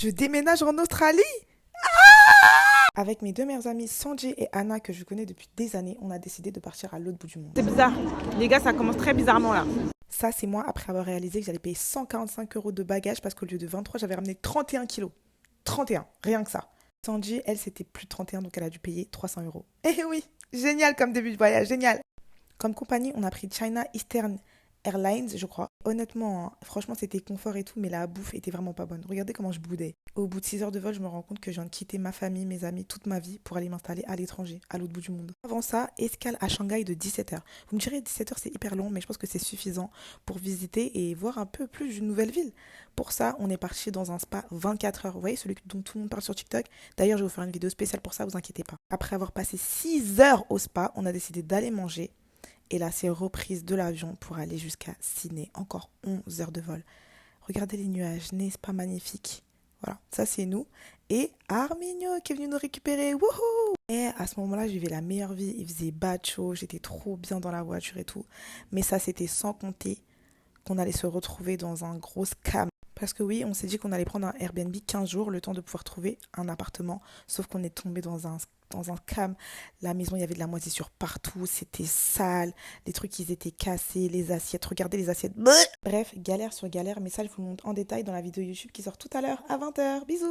Je déménage en Australie. Avec mes deux meilleures amies, Sanji et Anna, que je connais depuis des années, on a décidé de partir à l'autre bout du monde. C'est bizarre. Les gars, ça commence très bizarrement là. Ça, c'est moi après avoir réalisé que j'allais payer 145 euros de bagages parce qu'au lieu de 23, j'avais ramené 31 kilos. 31, rien que ça. Sanji, elle, c'était plus de 31, donc elle a dû payer 300 euros. Eh oui, génial comme début de voyage, génial. Comme compagnie, on a pris China Eastern Airlines, je crois. Honnêtement, hein, franchement, c'était confort et tout, mais la bouffe était vraiment pas bonne. Regardez comment je boudais. Au bout de 6 heures de vol, je me rends compte que je viens de quitter ma famille, mes amis, toute ma vie pour aller m'installer à l'étranger, à l'autre bout du monde. Avant ça, escale à Shanghai de 17 heures. Vous me direz, 17 heures, c'est hyper long, mais je pense que c'est suffisant pour visiter et voir un peu plus d'une nouvelle ville. Pour ça, on est parti dans un spa 24 heures. Vous voyez, celui dont tout le monde parle sur TikTok. D'ailleurs, je vais vous faire une vidéo spéciale pour ça, vous inquiétez pas. Après avoir passé 6 heures au spa, on a décidé d'aller manger. Et là, c'est reprise de l'avion pour aller jusqu'à Sydney. Encore 11 heures de vol. Regardez les nuages, n'est-ce pas magnifique? Voilà, ça c'est nous. Et Arminio qui est venu nous récupérer. Wouhou! Et à ce moment-là, je vivais la meilleure vie. Il faisait bas chaud, j'étais trop bien dans la voiture et tout. Mais ça, c'était sans compter qu'on allait se retrouver dans un gros scam. Parce que oui, on s'est dit qu'on allait prendre un Airbnb 15 jours, le temps de pouvoir trouver un appartement. Sauf qu'on est tombé dans un scam. La maison, il y avait de la moisissure partout, c'était sale, les trucs, ils étaient cassés, les assiettes, regardez les assiettes. Bref, galère sur galère, mais ça, je vous le montre en détail dans la vidéo YouTube qui sort tout à l'heure à 20 heures. Bisous!